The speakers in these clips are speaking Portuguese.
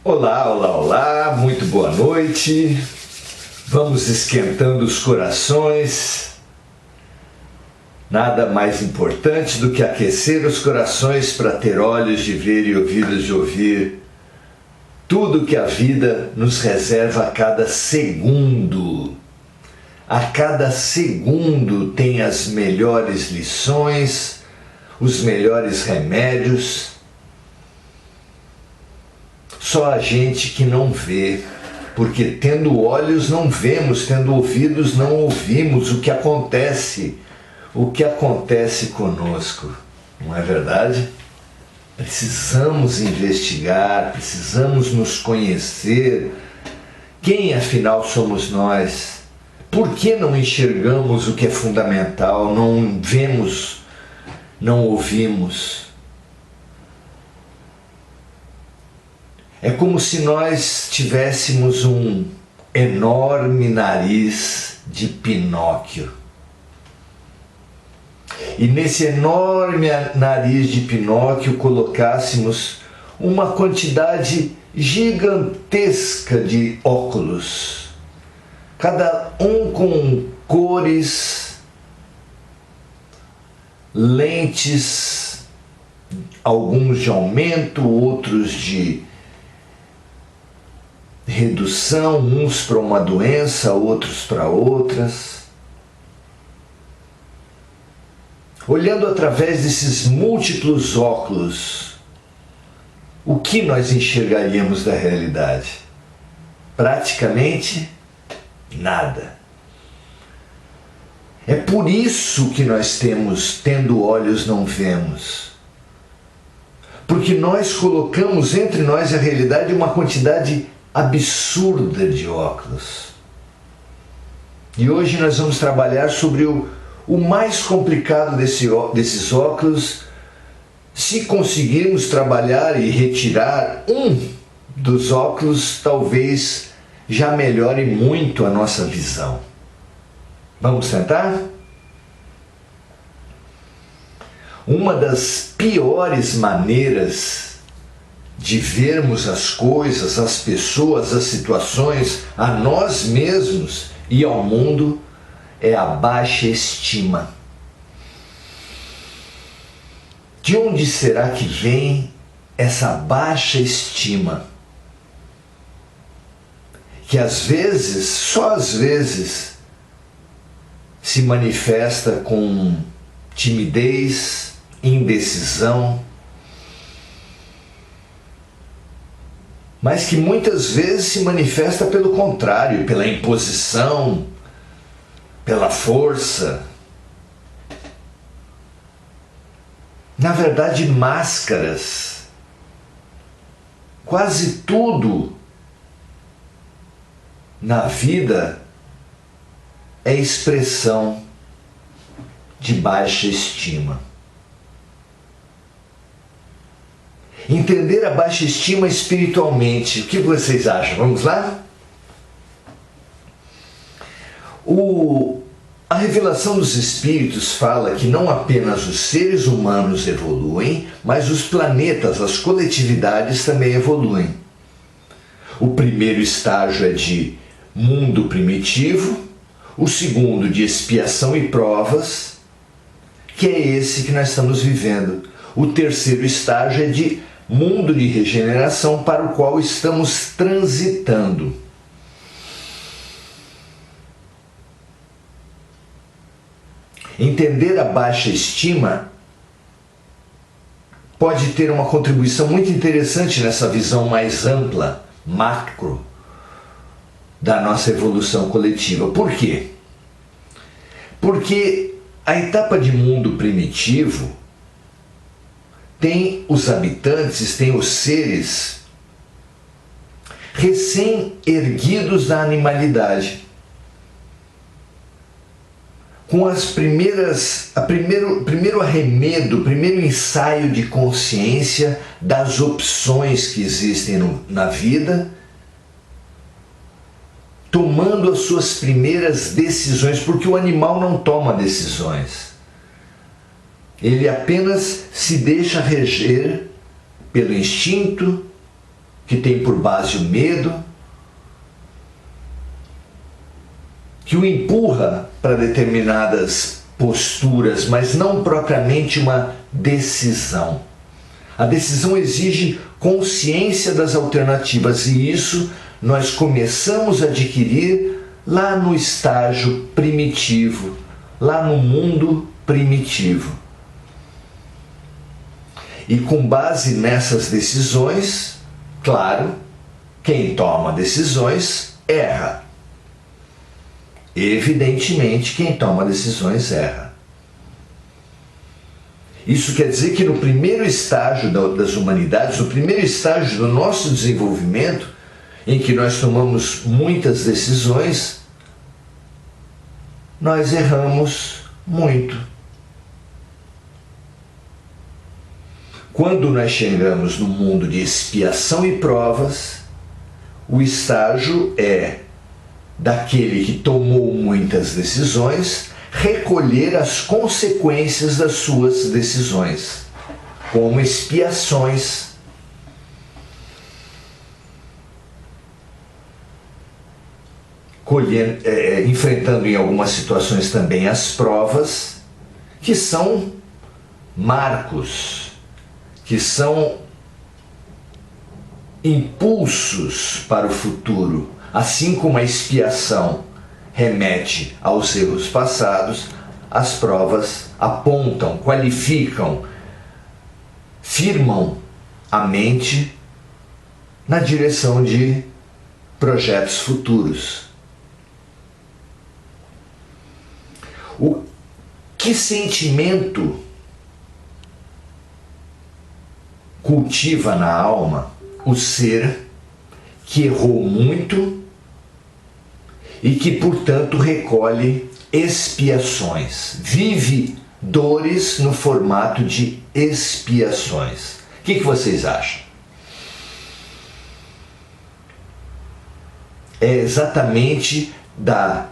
Olá, olá, olá, muito boa noite. Vamos esquentando os corações. Nada mais importante do que aquecer os corações para ter olhos de ver e ouvidos de ouvir tudo que a vida nos reserva a cada segundo. A cada segundo tem as melhores lições, os melhores remédios. Só a gente que não vê, porque tendo olhos não vemos, tendo ouvidos não ouvimos o que acontece conosco, não é verdade? Precisamos investigar, precisamos nos conhecer. Quem afinal somos nós? Por que não enxergamos o que é fundamental, não vemos, não ouvimos? É como se nós tivéssemos um enorme nariz de Pinóquio. E nesse enorme nariz de Pinóquio colocássemos uma quantidade gigantesca de óculos, cada um com cores, lentes, alguns de aumento, outros de redução, uns para uma doença, outros para outras. Olhando através desses múltiplos óculos, o que nós enxergaríamos da realidade? Praticamente nada. É por isso que nós tendo olhos não vemos. Porque nós colocamos entre nós e a realidade uma quantidade absurda de óculos. E hoje nós vamos trabalhar sobre o mais complicado desses óculos. Se conseguirmos trabalhar e retirar um dos óculos, talvez já melhore muito a nossa visão. Vamos tentar? Uma das piores maneiras de vermos as coisas, as pessoas, as situações, a nós mesmos e ao mundo é a baixa estima. De onde será que vem essa baixa estima? Que às vezes, só às vezes, se manifesta com timidez, indecisão, mas que muitas vezes se manifesta pelo contrário, pela imposição, pela força. Na verdade, máscaras. Quase tudo na vida é expressão de baixa estima. Entender a baixa estima espiritualmente. O que vocês acham? Vamos lá? A revelação dos Espíritos fala que não apenas os seres humanos evoluem, mas os planetas, as coletividades também evoluem. O primeiro estágio é de mundo primitivo, o segundo de expiação e provas, que é esse que nós estamos vivendo. O terceiro estágio é de mundo de regeneração, para o qual estamos transitando. Entender a baixa estima pode ter uma contribuição muito interessante nessa visão mais ampla, macro, da nossa evolução coletiva. Por quê? Porque a etapa de mundo primitivo tem os habitantes, tem os seres recém-erguidos da animalidade, com primeiro arremedo, o primeiro ensaio de consciência das opções que existem na vida, tomando as suas primeiras decisões, porque o animal não toma decisões. Ele apenas se deixa reger pelo instinto que tem por base o medo, que o empurra para determinadas posturas, mas não propriamente uma decisão. A decisão exige consciência das alternativas e isso nós começamos a adquirir lá no estágio primitivo, lá no mundo primitivo. E com base nessas decisões, claro, quem toma decisões erra. Evidentemente, quem toma decisões erra. Isso quer dizer que no primeiro estágio das humanidades, no primeiro estágio do nosso desenvolvimento, em que nós tomamos muitas decisões, nós erramos muito. Quando nós chegamos no mundo de expiação e provas, o estágio é daquele que tomou muitas decisões recolher as consequências das suas decisões, como expiações. Enfrentando em algumas situações também as provas, que são marcos, que são impulsos para o futuro. Assim como a expiação remete aos erros passados, as provas apontam, qualificam, firmam a mente na direção de projetos futuros. O que sentimento cultiva na alma o ser que errou muito e que, portanto, recolhe expiações, vive dores no formato de expiações? O que vocês acham? É exatamente da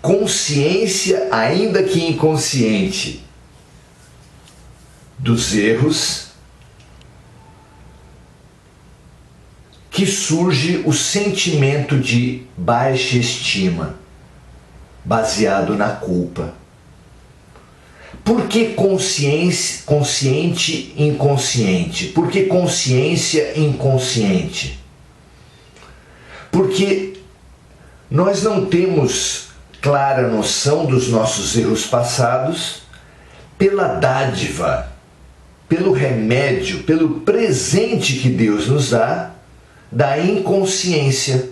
consciência, ainda que inconsciente, dos erros que surge o sentimento de baixa estima, baseado na culpa. Por que consciente inconsciente? Por que consciência inconsciente? Porque nós não temos clara noção dos nossos erros passados pela dádiva, pelo remédio, pelo presente que Deus nos dá, da inconsciência.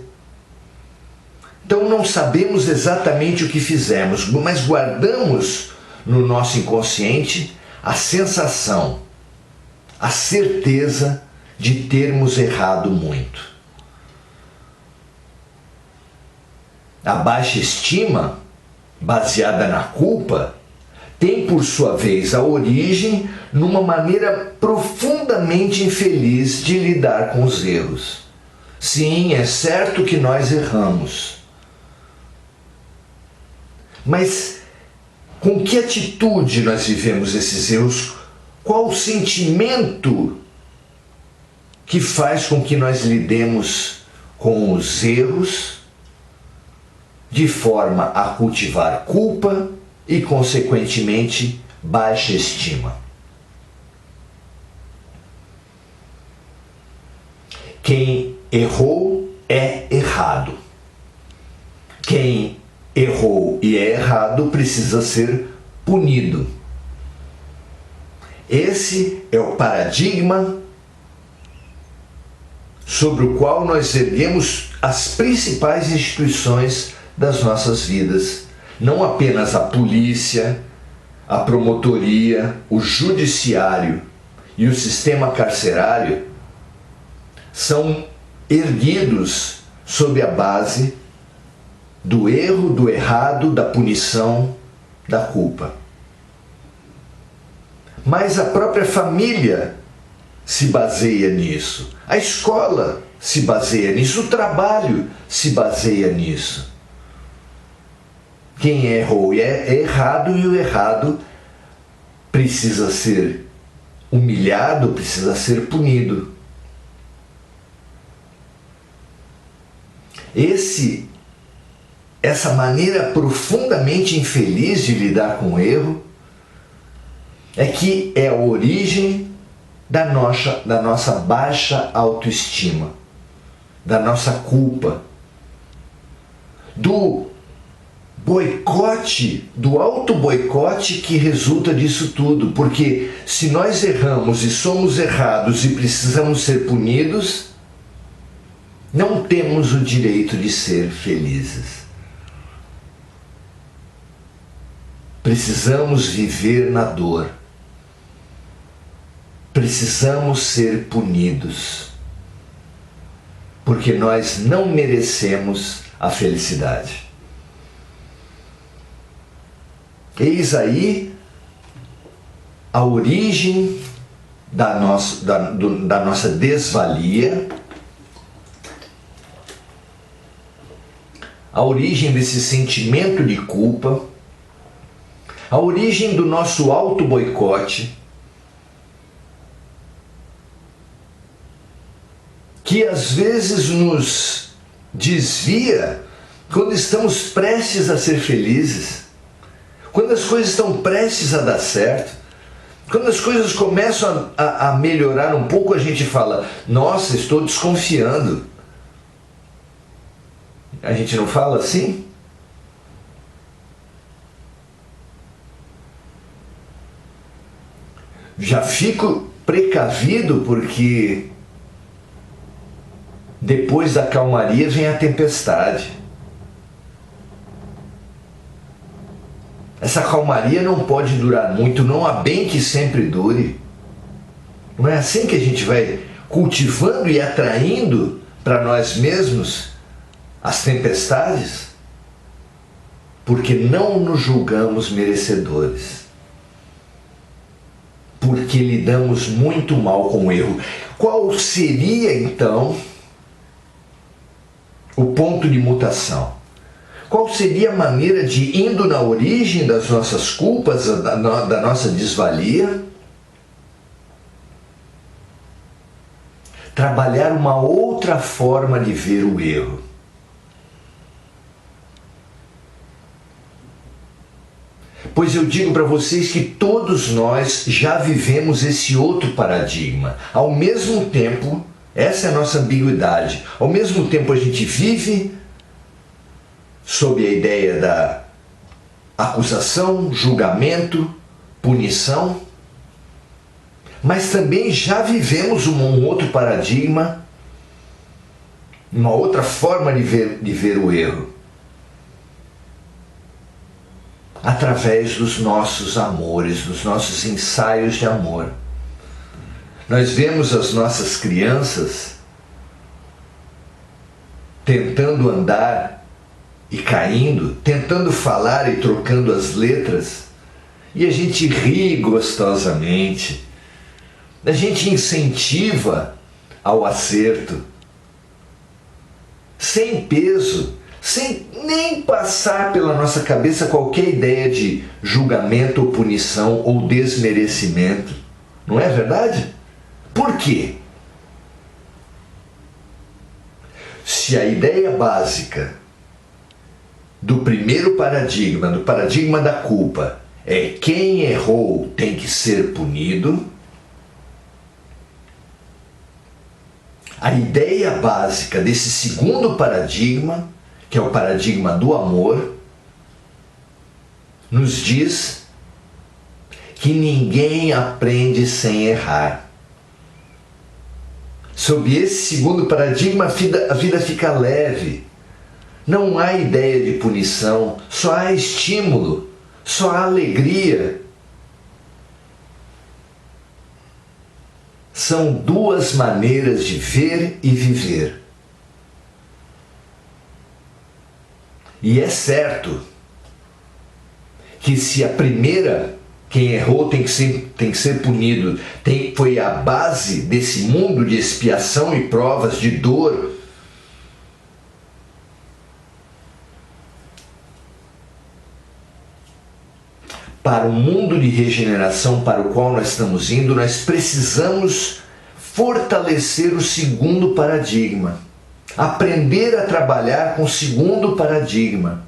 Então não sabemos exatamente o que fizemos, mas guardamos no nosso inconsciente a sensação, a certeza de termos errado muito. A baixa estima, baseada na culpa, tem por sua vez a origem numa maneira profundamente infeliz de lidar com os erros. Sim, é certo que nós erramos. Mas com que atitude nós vivemos esses erros? Qual o sentimento que faz com que nós lidemos com os erros de forma a cultivar culpa e, consequentemente, baixa estima? Quem errou é errado. Quem errou e é errado precisa ser punido. Esse é o paradigma sobre o qual nós erguemos as principais instituições das nossas vidas. Não apenas a polícia, a promotoria, o judiciário e o sistema carcerário são erguidos sob a base do erro, do errado, da punição, da culpa. Mas a própria família se baseia nisso, a escola se baseia nisso, o trabalho se baseia nisso. Quem errou é errado e o errado precisa ser humilhado, precisa ser punido. Essa maneira profundamente infeliz de lidar com o erro é que é a origem da nossa baixa autoestima, da nossa culpa, do boicote, do auto-boicote que resulta disso tudo. Porque se nós erramos e somos errados e precisamos ser punidos, não temos o direito de ser felizes. Precisamos viver na dor. Precisamos ser punidos. Porque nós não merecemos a felicidade. Eis aí a origem da nossa desvalia, a origem desse sentimento de culpa, a origem do nosso auto-boicote, que às vezes nos desvia quando estamos prestes a ser felizes, quando as coisas estão prestes a dar certo, quando as coisas começam a melhorar um pouco, a gente fala: nossa, estou desconfiando. A gente não fala assim? Já fico precavido porque depois da calmaria vem a tempestade. Essa calmaria não pode durar muito, não há bem que sempre dure. Não é assim que a gente vai cultivando e atraindo para nós mesmos as tempestades? Porque não nos julgamos merecedores. Porque lidamos muito mal com o erro. Qual seria então o ponto de mutação? Qual seria a maneira de, indo na origem das nossas culpas, da nossa desvalia, trabalhar uma outra forma de ver o erro? Pois eu digo para vocês que todos nós já vivemos esse outro paradigma. Ao mesmo tempo, essa é a nossa ambiguidade, ao mesmo tempo a gente vive sob a ideia da acusação, julgamento, punição, mas também já vivemos um outro paradigma, uma outra forma de ver o erro, através dos nossos amores, dos nossos ensaios de amor. Nós vemos as nossas crianças tentando andar e caindo, tentando falar e trocando as letras, e a gente ri gostosamente, a gente incentiva ao acerto, sem peso, sem nem passar pela nossa cabeça qualquer ideia de julgamento ou punição ou desmerecimento. Não é verdade? Por quê? Se a ideia básica do primeiro paradigma, do paradigma da culpa, é quem errou tem que ser punido, a ideia básica desse segundo paradigma, que é o paradigma do amor, nos diz que ninguém aprende sem errar. Sob esse segundo paradigma, a vida fica leve. Não há ideia de punição, só há estímulo, só há alegria. São duas maneiras de ver e viver. E é certo que se a primeira, quem errou tem que ser punido, foi a base desse mundo de expiação e provas, de dor, para o mundo de regeneração para o qual nós estamos indo, nós precisamos fortalecer o segundo paradigma. aprender a trabalhar com o segundo paradigma,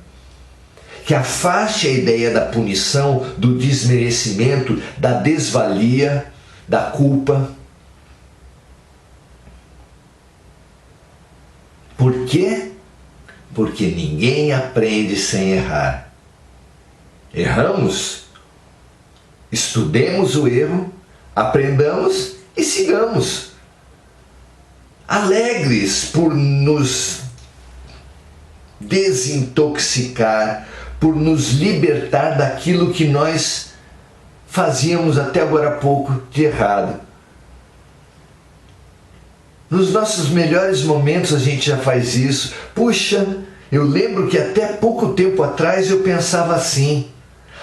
que afaste a ideia da punição, do desmerecimento, da desvalia, da culpa. Por quê? Porque ninguém aprende sem errar. Erramos? Estudemos o erro, aprendamos e sigamos. Alegres por nos desintoxicar, por nos libertar daquilo que nós fazíamos até agora há pouco de errado. Nos nossos melhores momentos a gente já faz isso. Puxa, eu lembro que até pouco tempo atrás eu pensava assim.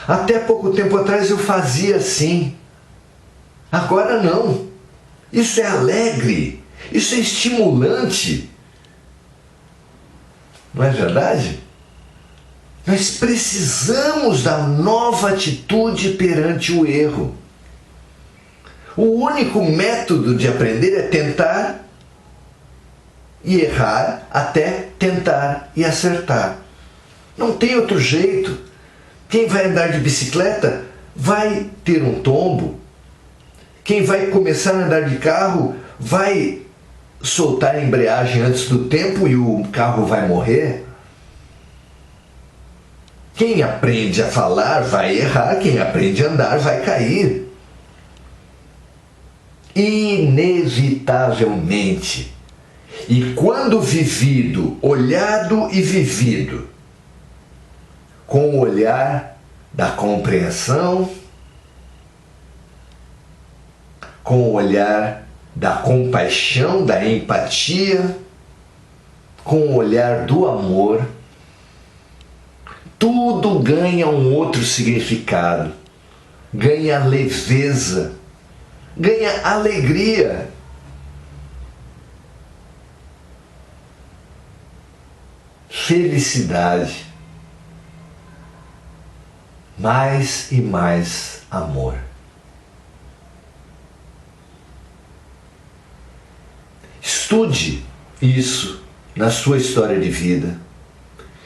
Até pouco tempo atrás eu fazia assim. Agora não. Isso é alegre. Isso é estimulante. Não é verdade? Nós precisamos da nova atitude perante o erro. O único método de aprender é tentar e errar até tentar e acertar. Não tem outro jeito. Quem vai andar de bicicleta vai ter um tombo. Quem vai começar a andar de carro vai soltar a embreagem antes do tempo e o carro vai morrer. Quem aprende a falar vai errar, quem aprende a andar vai cair. Inevitavelmente. E quando vivido, olhado e vivido, com o olhar da compreensão, com o olhar da compaixão, da empatia, com o olhar do amor, tudo ganha um outro significado, ganha leveza, ganha alegria. Felicidade, mais e mais amor. Estude isso na sua história de vida.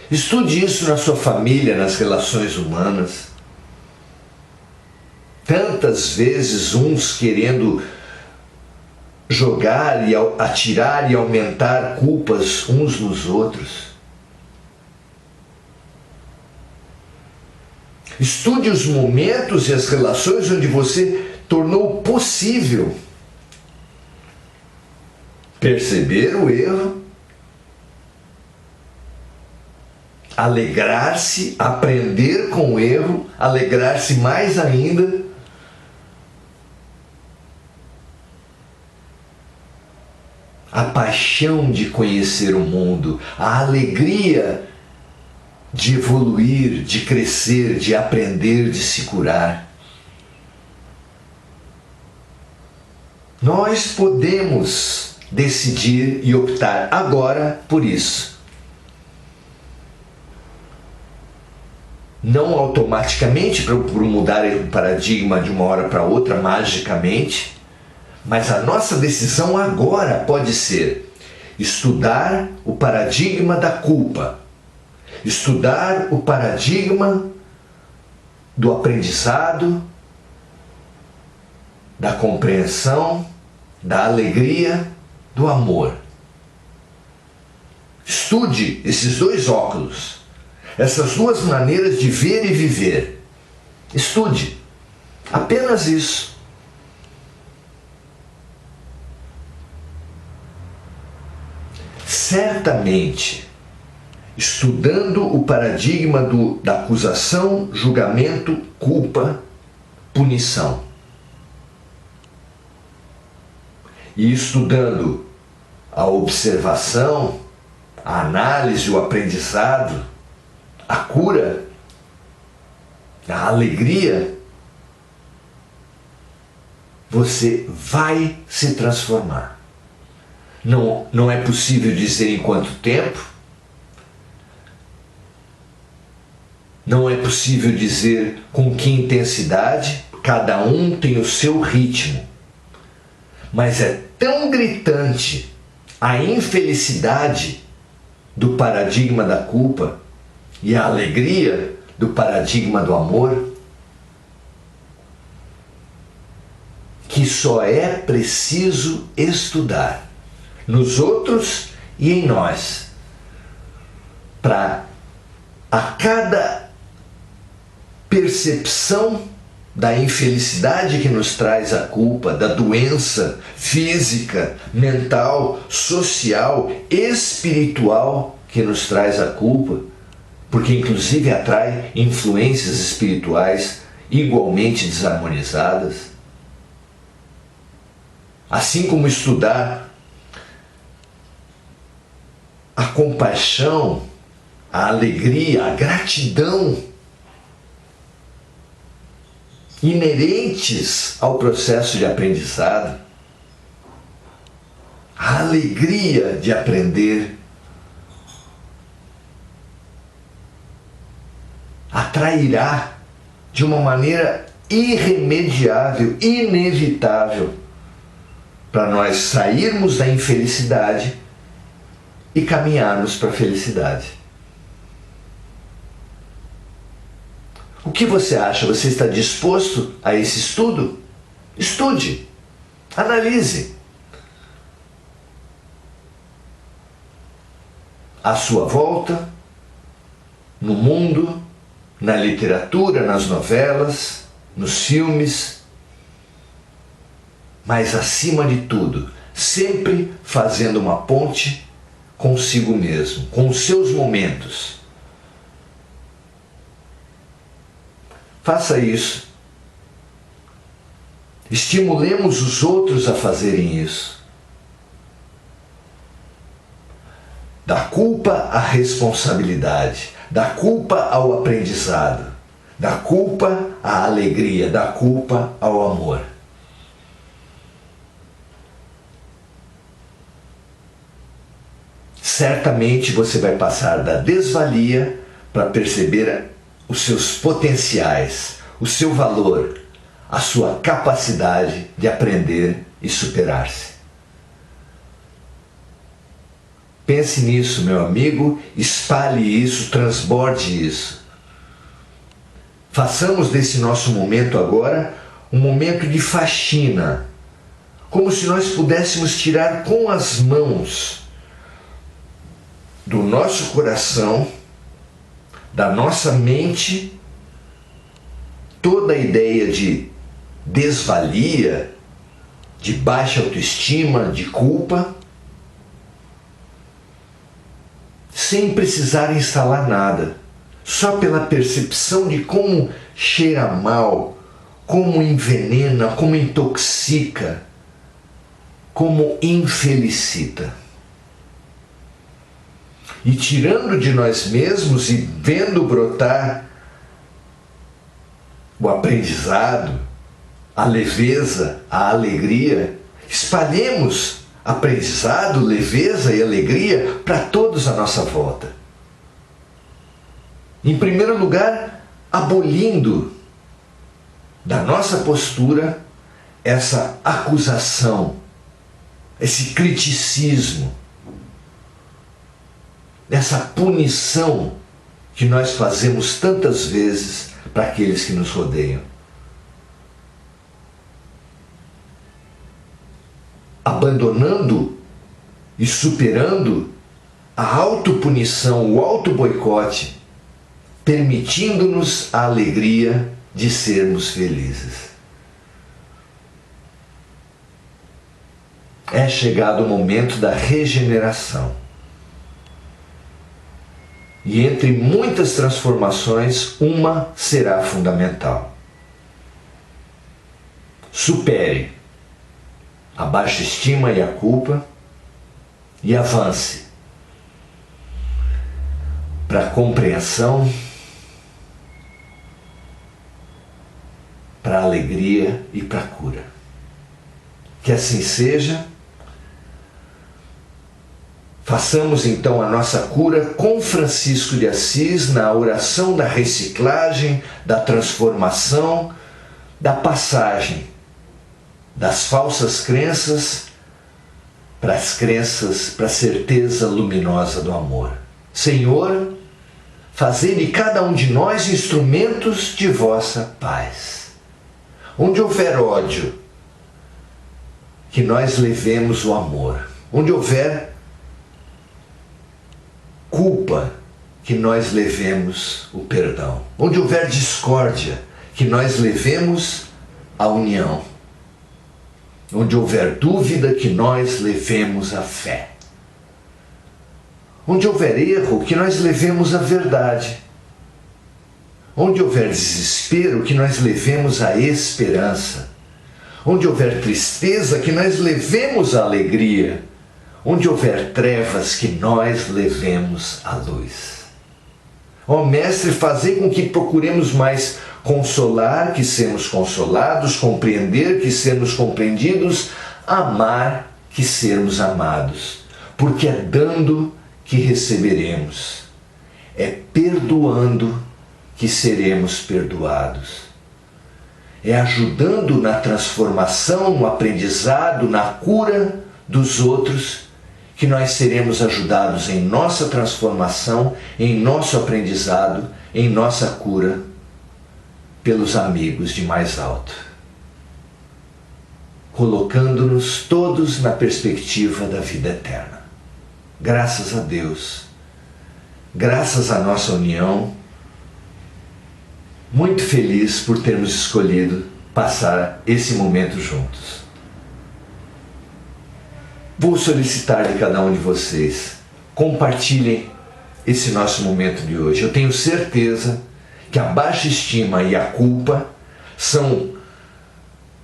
Estude isso na sua família, nas relações humanas. Tantas vezes uns querendo jogar e atirar e aumentar culpas uns nos outros. Estude os momentos e as relações onde você tornou possível perceber o erro, alegrar-se, aprender com o erro, alegrar-se mais ainda. A paixão de conhecer o mundo, a alegria de evoluir, de crescer, de aprender, de se curar. Nós podemos decidir e optar agora por isso. Não automaticamente, por mudar o paradigma de uma hora para outra, magicamente, mas a nossa decisão agora pode ser estudar o paradigma da culpa, estudar o paradigma do aprendizado, da compreensão, da alegria, do amor. Estude esses dois óculos, essas duas maneiras de ver e viver. Estude. Apenas isso. Certamente, estudando o paradigma da acusação, julgamento, culpa, punição, e estudando a observação, a análise, o aprendizado, a cura, a alegria, você vai se transformar. Não é possível dizer em quanto tempo, não é possível dizer com que intensidade, cada um tem o seu ritmo, mas é tão gritante a infelicidade do paradigma da culpa e a alegria do paradigma do amor, que só é preciso estudar nos outros e em nós, para a cada percepção da infelicidade que nos traz a culpa, da doença física, mental, social, espiritual que nos traz a culpa, porque inclusive atrai influências espirituais igualmente desarmonizadas. Assim como estudar a compaixão, a alegria, a gratidão inerentes ao processo de aprendizado, a alegria de aprender, atrairá de uma maneira irremediável, inevitável, para nós sairmos da infelicidade e caminharmos para a felicidade. O que você acha? Você está disposto a esse estudo? Estude, analise. À sua volta, no mundo, na literatura, nas novelas, nos filmes, mas acima de tudo, sempre fazendo uma ponte consigo mesmo, com os seus momentos. Faça isso. Estimulemos os outros a fazerem isso. Da culpa à responsabilidade, da culpa ao aprendizado, da culpa à alegria, da culpa ao amor. Certamente você vai passar da desvalia para perceber os seus potenciais, o seu valor, a sua capacidade de aprender e superar-se. Pense nisso, meu amigo, espalhe isso, transborde isso. Façamos desse nosso momento agora um momento de faxina, como se nós pudéssemos tirar com as mãos do nosso coração, da nossa mente, toda a ideia de desvalia, de baixa autoestima, de culpa, sem precisar instalar nada, só pela percepção de como cheira mal, como envenena, como intoxica, como infelicita. E tirando de nós mesmos e vendo brotar o aprendizado, a leveza, a alegria, espalhemos aprendizado, leveza e alegria para todos à nossa volta. Em primeiro lugar, abolindo da nossa postura essa acusação, esse criticismo, essa punição que nós fazemos tantas vezes para aqueles que nos rodeiam. Abandonando e superando a autopunição, o auto-boicote, permitindo-nos a alegria de sermos felizes. É chegado o momento da regeneração. E entre muitas transformações, uma será fundamental. Supere a baixa estima e a culpa e avance para a compreensão, para a alegria e para a cura. Que assim seja. Façamos então a nossa cura com Francisco de Assis na oração da reciclagem, da transformação, da passagem das falsas crenças para as crenças, para a certeza luminosa do amor. Senhor, fazei de cada um de nós instrumentos de vossa paz. Onde houver ódio, que nós levemos o amor. Onde houver culpa, que nós levemos o perdão. Onde houver discórdia, que nós levemos a união. Onde houver dúvida, que nós levemos a fé. Onde houver erro, que nós levemos a verdade. Onde houver desespero, que nós levemos a esperança. Onde houver tristeza, que nós levemos a alegria. Onde houver trevas, que nós levemos a luz. Ó Mestre, fazei com que procuremos mais consolar, que sermos consolados, compreender, que sermos compreendidos, amar, que sermos amados. Porque é dando que receberemos, é perdoando que seremos perdoados. É ajudando na transformação, no aprendizado, na cura dos outros, que nós seremos ajudados em nossa transformação, em nosso aprendizado, em nossa cura, pelos amigos de mais alto. Colocando-nos todos na perspectiva da vida eterna. Graças a Deus, graças à nossa união, muito feliz por termos escolhido passar esse momento juntos. Vou solicitar de cada um de vocês, compartilhem esse nosso momento de hoje. Eu tenho certeza que a baixa estima e a culpa são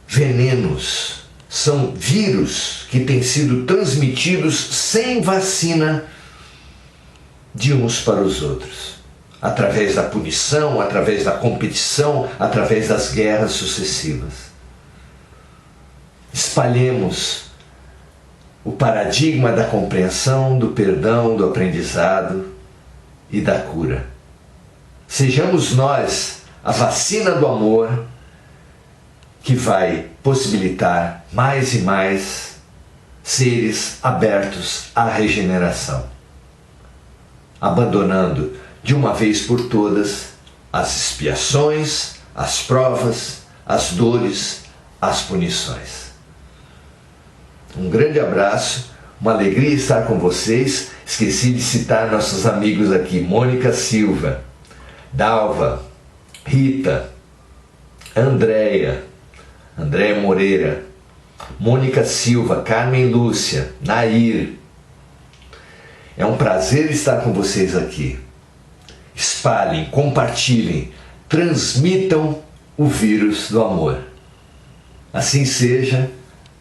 venenos, são vírus que têm sido transmitidos sem vacina de uns para os outros, através da punição, através da competição, através das guerras sucessivas. Espalhemos o paradigma da compreensão, do perdão, do aprendizado e da cura. Sejamos nós a vacina do amor que vai possibilitar mais e mais seres abertos à regeneração, abandonando de uma vez por todas as expiações, as provas, as dores, as punições. Um grande abraço, uma alegria estar com vocês. Esqueci de citar nossos amigos aqui, Mônica Silva, Dalva, Rita, Andréia Moreira, Mônica Silva, Carmen Lúcia, Nair. É um prazer estar com vocês aqui. Espalhem, compartilhem, transmitam o vírus do amor. Assim seja.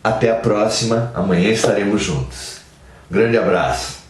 Até a próxima, amanhã estaremos juntos. Grande abraço.